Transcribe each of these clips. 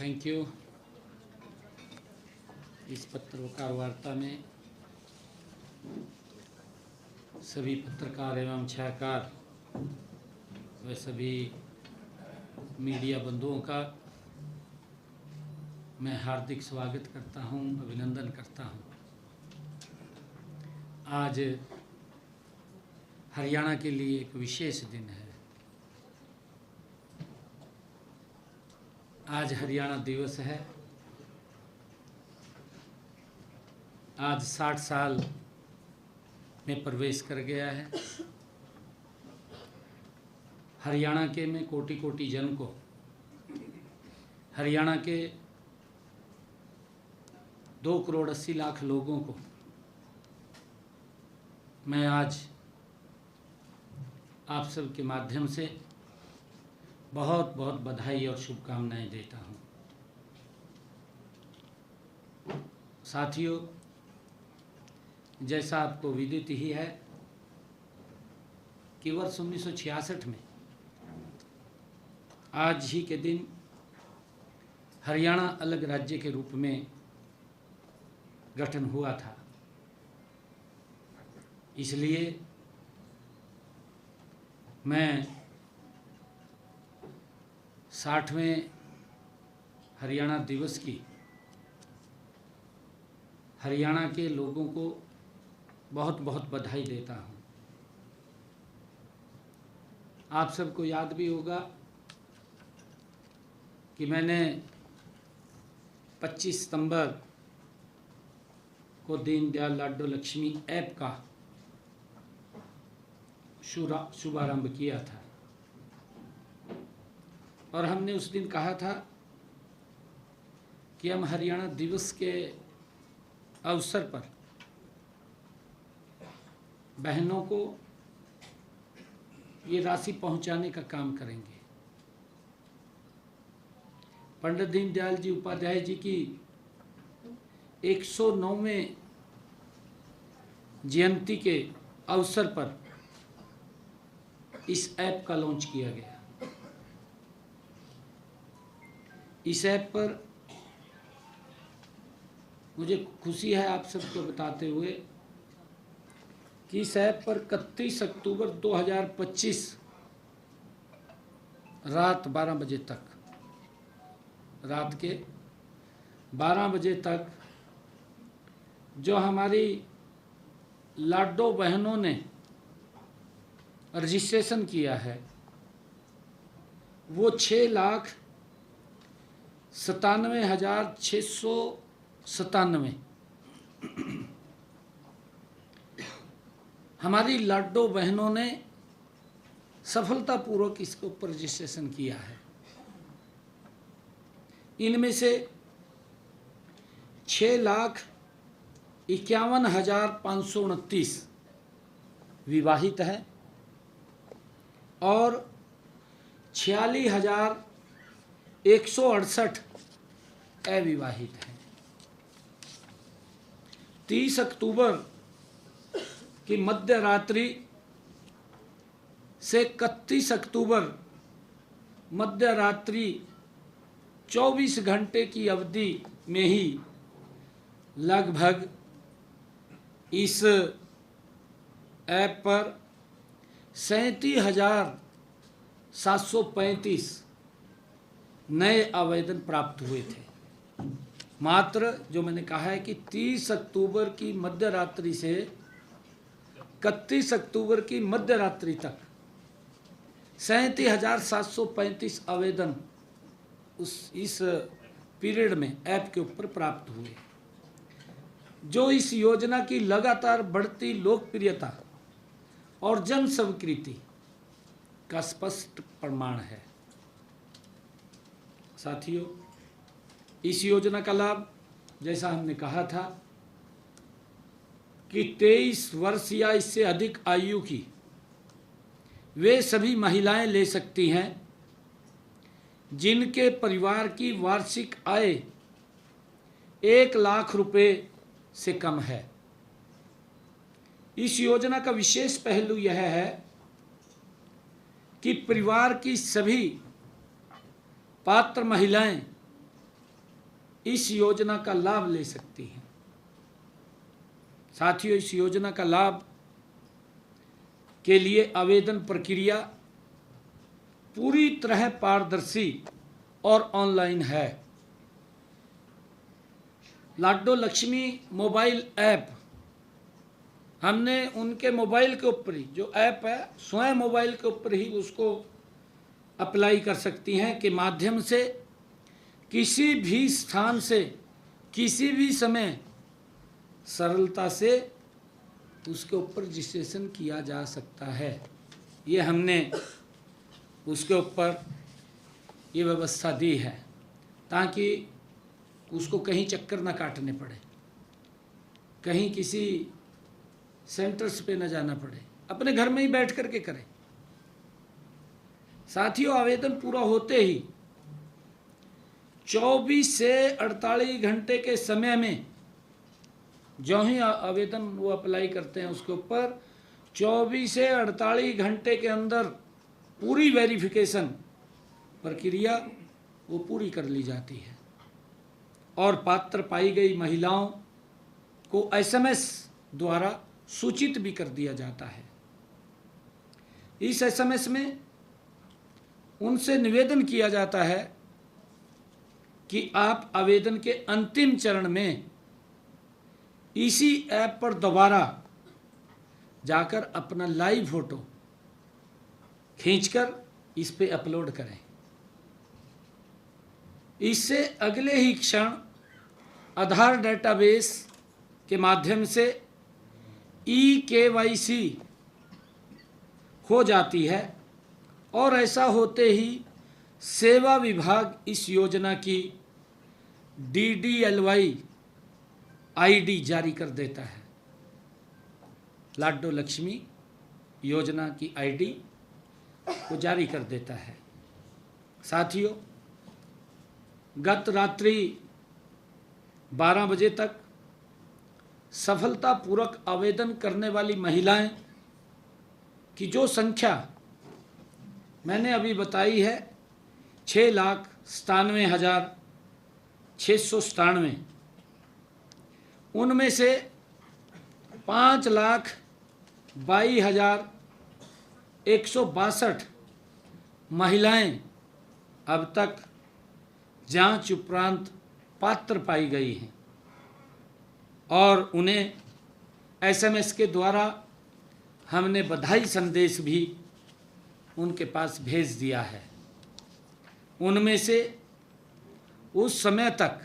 Thank you. इस पत्रकार वार्ता में सभी पत्रकार एवं छायाकार व सभी मीडिया बंधुओं का मैं हार्दिक स्वागत करता हूं, अभिनंदन करता हूं। आज हरियाणा के लिए एक विशेष दिन है। आज हरियाणा दिवस है। आज 60 साल में प्रवेश कर गया है। हरियाणा के में कोटि कोटि जन को, हरियाणा के 2 करोड़ 80 लाख लोगों को मैं आज आप सब के माध्यम से बहुत बहुत बधाई और शुभकामनाएं देता हूं। साथियों, जैसा आपको विदित ही है कि वर्ष 1966 में आज ही के दिन हरियाणा अलग राज्य के रूप में गठन हुआ था। इसलिए मैं 60वें हरियाणा दिवस की हरियाणा के लोगों को बहुत बहुत बधाई देता हूं। आप सबको याद भी होगा कि मैंने 25 सितंबर को दीनदयाल लाडो लक्ष्मी ऐप का शुभारंभ किया था और हमने उस दिन कहा था कि हम हरियाणा दिवस के अवसर पर बहनों को ये राशि पहुंचाने का काम करेंगे। पंडित दीनदयाल जी उपाध्याय जी की 109वें जयंती के अवसर पर इस ऐप का लॉन्च किया गया। इस ऐप पर मुझे खुशी है आप सबको बताते हुए कि इस ऐप पर 31 अक्टूबर 2025 रात 12 बजे तक, रात के 12 बजे तक जो हमारी लाडो बहनों ने रजिस्ट्रेशन किया है वो 6,97,697 हमारी लाडो बहनों ने सफलतापूर्वक इसके ऊपर रजिस्ट्रेशन किया है। इनमें से 6,51,529 विवाहित हैं और 46,168 अविवाहित हैं। 30 अक्टूबर की मध्य रात्रि से 31 अक्टूबर मध्य रात्रि 24 घंटे की अवधि में ही लगभग इस ऐप पर 37,735 नए आवेदन प्राप्त हुए थे। मात्र जो मैंने कहा है कि 30 अक्टूबर की मध्य रात्रि से 31 अक्टूबर की मध्य रात्रि तक 37,735 आवेदन इस पीरियड में ऐप के ऊपर प्राप्त हुए, जो इस योजना की लगातार बढ़ती लोकप्रियता और जन स्वीकृति का स्पष्ट प्रमाण है। साथियों, इस योजना का लाभ, जैसा हमने कहा था कि 23 वर्ष या इससे अधिक आयु की वे सभी महिलाएं ले सकती हैं जिनके परिवार की वार्षिक आय 1 लाख रुपए से कम है। इस योजना का विशेष पहलू यह है कि परिवार की सभी पात्र महिलाएं इस योजना का लाभ ले सकती हैं। साथियों, इस योजना का लाभ के लिए आवेदन प्रक्रिया पूरी तरह पारदर्शी और ऑनलाइन है। लाडो लक्ष्मी मोबाइल ऐप हमने उनके मोबाइल के ऊपर ही, जो ऐप है स्वयं मोबाइल के ऊपर ही उसको अप्लाई कर सकती हैं के माध्यम से किसी भी स्थान से किसी भी समय सरलता से उसके ऊपर रजिस्ट्रेशन किया जा सकता है। ये हमने उसके ऊपर ये व्यवस्था दी है ताकि उसको कहीं चक्कर ना काटने पड़े, कहीं किसी सेंटर्स पे न जाना पड़े, अपने घर में ही बैठ कर के करें। साथियों, आवेदन पूरा होते ही 24 से 48 घंटे के समय में जो ही आवेदन वो अप्लाई करते हैं उसके ऊपर 24 से 48 घंटे के अंदर पूरी वेरिफिकेशन प्रक्रिया वो पूरी कर ली जाती है और पात्र पाई गई महिलाओं को SMS द्वारा सूचित भी कर दिया जाता है। इस SMS में उनसे निवेदन किया जाता है कि आप आवेदन के अंतिम चरण में इसी ऐप पर दोबारा जाकर अपना लाइव फोटो खींचकर इस पे अपलोड करें। इससे अगले ही क्षण आधार डेटाबेस के माध्यम से eKYC हो जाती है और ऐसा होते ही सेवा विभाग इस योजना की DDLY ID जारी कर देता है। लाडो लक्ष्मी योजना की ID को जारी कर देता है। साथियों, गत रात्रि 12 बजे तक सफलतापूर्वक आवेदन करने वाली महिलाएं की जो संख्या मैंने अभी बताई है 6,97,697, उनमें से 5,22,162 महिलाएं अब तक जांच उपरांत पात्र पाई गई हैं और उन्हें SMS के द्वारा हमने बधाई संदेश भी उनके पास भेज दिया है। उनमें से उस समय तक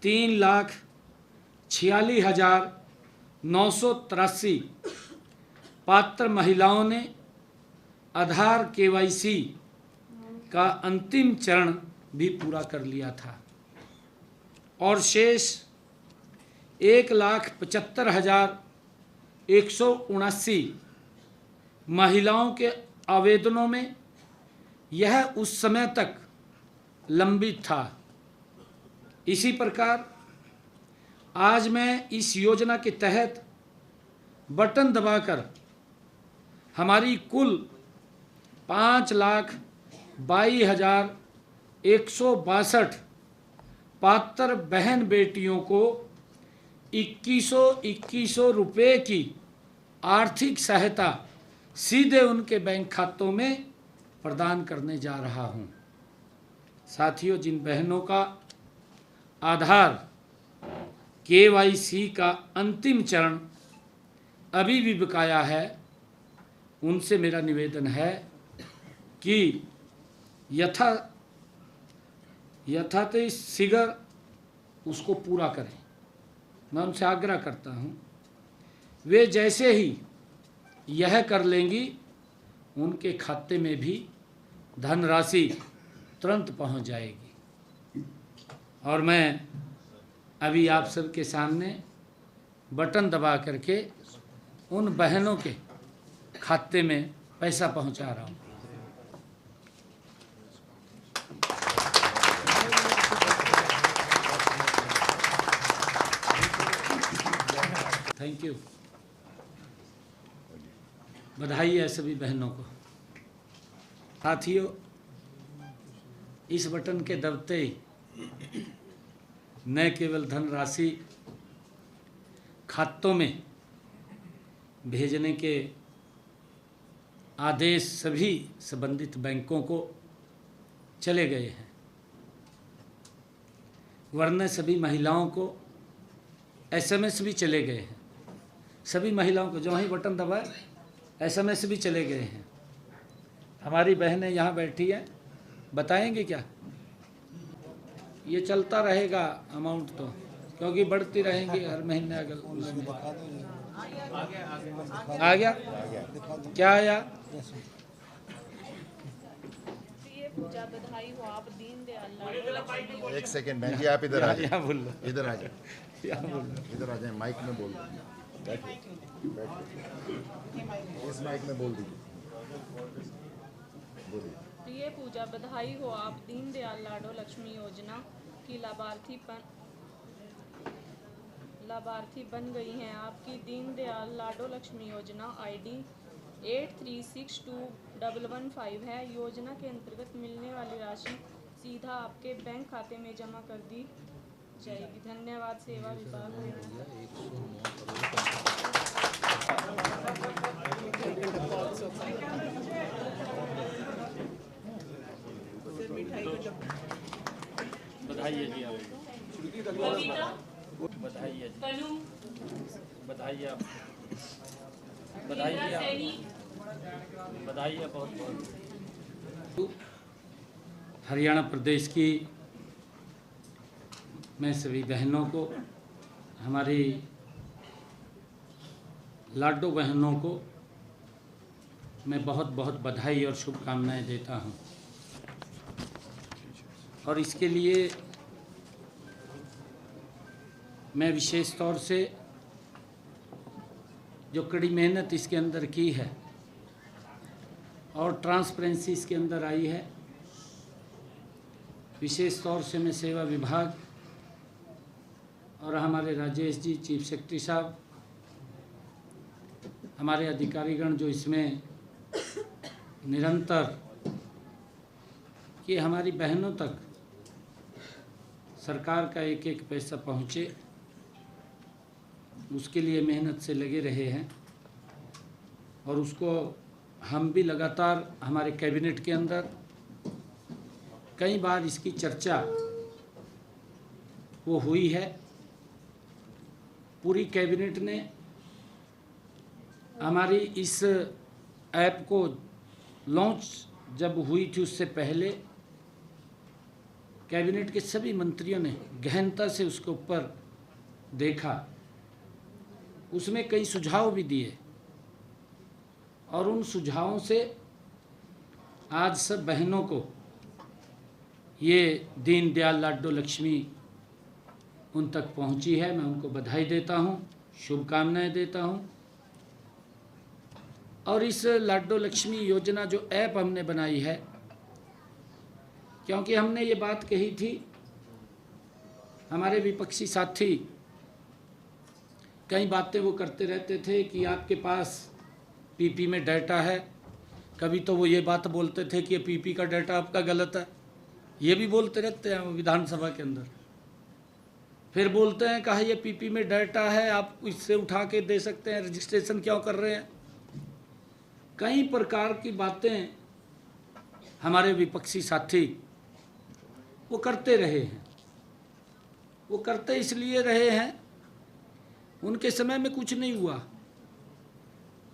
3,46,983 पात्र महिलाओं ने आधार KYC का अंतिम चरण भी पूरा कर लिया था और शेष 1,75,179 महिलाओं के आवेदनों में यह उस समय तक लंबित था। इसी प्रकार आज मैं इस योजना के तहत बटन दबाकर हमारी कुल 5,22,162 पात्र बहन बेटियों को 2100 रुपये की आर्थिक सहायता सीधे उनके बैंक खातों में प्रदान करने जा रहा हूं। साथियों, जिन बहनों का आधार KYC का अंतिम चरण अभी भी बकाया है, उनसे मेरा निवेदन है कि यथात शीघ्र उसको पूरा करें। मैं उनसे आग्रह करता हूं, वे जैसे ही यह कर लेंगी उनके खाते में भी धनराशि तुरंत पहुंच जाएगी और मैं अभी आप सबके सामने बटन दबा करके उन बहनों के खाते में पैसा पहुंचा रहा हूं। Thank you. बधाई है सभी बहनों को। साथियों, इस बटन के दबते ही न केवल धनराशि खातों में भेजने के आदेश सभी संबंधित बैंकों को चले गए हैं, वरना सभी महिलाओं को एसएमएस भी चले गए हैं। सभी महिलाओं को जो ही बटन दबाए एसएमएस भी चले गए हैं। हमारी बहनें यहाँ बैठी हैं, बताएंगे क्या? ये चलता रहेगा अमाउंट तो, क्योंकि बढ़ती रहेंगी हर महीने। अगर आ गया क्या आया? पूजा बधाई हो आप दीनदयाल। एक सेकंड बहन जी, आप इधर आ जाए, बोल लो, इधर आ जाए, इधर आ जाए, माइक में बोल दीजिए, इस माइक में बोल दीजिए, बोलिए। प्रिय पूजा बधाई हो आप दीनदयाल लाडो लक्ष्मी योजना की लाभार्थी बन गई हैं। आपकी दीनदयाल लाडो लक्ष्मी योजना आईडी 83621115 है। योजना के अंतर्गत मिलने वाली राशि सीधा आपके बैंक खाते में जमा कर दी जाएगी। धन्यवाद सेवा विभाग। बधाई है जी, आप बधाई है जी, बधाई है आप, बधाई है आप, बधाई है बहुत बहुत। हरियाणा प्रदेश की मैं सभी बहनों को, हमारी लाडो बहनों को मैं बहुत बहुत बधाई और शुभकामनाएं देता हूं। और इसके लिए मैं विशेष तौर से जो कड़ी मेहनत इसके अंदर की है और ट्रांसपेरेंसी इसके अंदर आई है, विशेष तौर से मैं सेवा विभाग और हमारे राजेश जी चीफ सेक्रेटरी साहब, हमारे अधिकारीगण जो इसमें निरंतर कि हमारी बहनों तक सरकार का एक एक पैसा पहुँचे, उसके लिए मेहनत से लगे रहे हैं। और उसको हम भी लगातार हमारे कैबिनेट के अंदर कई बार इसकी चर्चा वो हुई है। पूरी कैबिनेट ने हमारी इस ऐप को लॉन्च जब हुई थी उससे पहले कैबिनेट के सभी मंत्रियों ने गहनता से उसके ऊपर देखा, उसमें कई सुझाव भी दिए और उन सुझावों से आज सब बहनों को ये दीनदयाल लाडो लक्ष्मी उन तक पहुंची है। मैं उनको बधाई देता हूं, शुभकामनाएं देता हूं। और इस लाडो लक्ष्मी योजना जो ऐप हमने बनाई है, क्योंकि हमने ये बात कही थी, हमारे विपक्षी साथी कई बातें वो करते रहते थे कि आपके पास पीपी में डाटा है। कभी तो वो ये बात बोलते थे कि ये पीपी का डाटा आपका गलत है, ये भी बोलते रहते हैं विधानसभा के अंदर। फिर बोलते हैं कहा ये पीपी में डाटा है, आप इससे उठा के दे सकते हैं, रजिस्ट्रेशन क्यों कर रहे हैं। कई प्रकार की बातें हमारे विपक्षी साथी वो करते रहे हैं। वो करते इसलिए रहे हैं, उनके समय में कुछ नहीं हुआ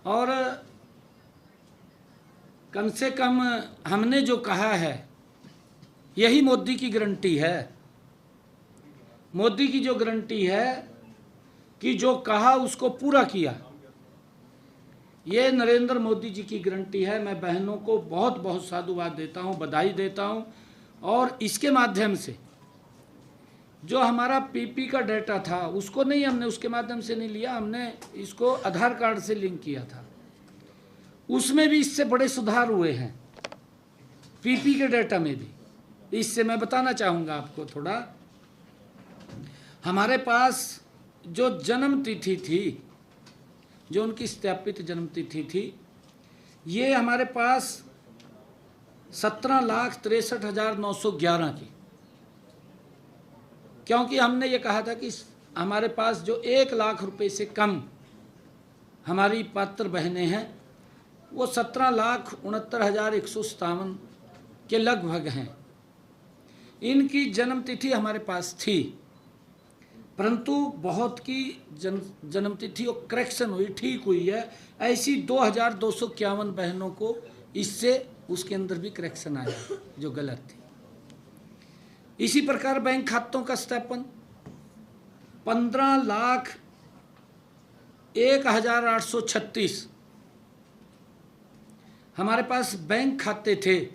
और कम से कम हमने जो कहा है यही मोदी की गारंटी है। मोदी की जो गारंटी है कि जो कहा उसको पूरा किया, ये नरेंद्र मोदी जी की गारंटी है। मैं बहनों को बहुत बहुत साधुवाद देता हूँ, बधाई देता हूँ। और इसके माध्यम से जो हमारा पीपी का डाटा था उसको नहीं, हमने उसके माध्यम से नहीं लिया, हमने इसको आधार कार्ड से लिंक किया था। उसमें भी इससे बड़े सुधार हुए हैं, पीपी के डाटा में भी। इससे मैं बताना चाहूँगा आपको थोड़ा। हमारे पास जो जन्म तिथि थी, जो उनकी सत्यापित जन्म तिथि थी, ये हमारे पास 17,63,911 की क्योंकि हमने ये कहा था कि हमारे पास जो 1 लाख रुपए से कम हमारी पात्र बहनें हैं वो 17,69,157 के लगभग हैं। इनकी जन्म तिथि हमारे पास थी, परंतु बहुत की जन्म तिथि और करेक्शन हुई, ठीक हुई है। ऐसी 2,251 बहनों को इससे उसके अंदर भी करेक्शन आया जो गलत थी। इसी प्रकार बैंक खातों का सत्यापन 15,01,836 हमारे पास बैंक खाते थे,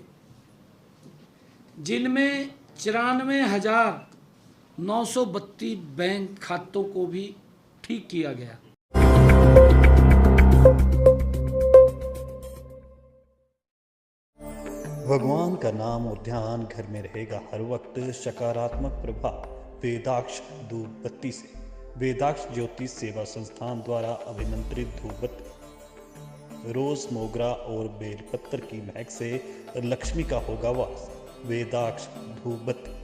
जिनमें 94,932 बैंक खातों को भी ठीक किया गया। भगवान का नाम और ध्यान घर में रहेगा हर वक्त सकारात्मक प्रभाव। वेदाक्ष धूप बत्ती से। वेदाक्ष ज्योतिष सेवा संस्थान द्वारा अभिमंत्रित धूप बत्ती रोज, मोगरा और बेलपत्र की महक से लक्ष्मी का होगा वास। वेदाक्ष धूप बत्ती।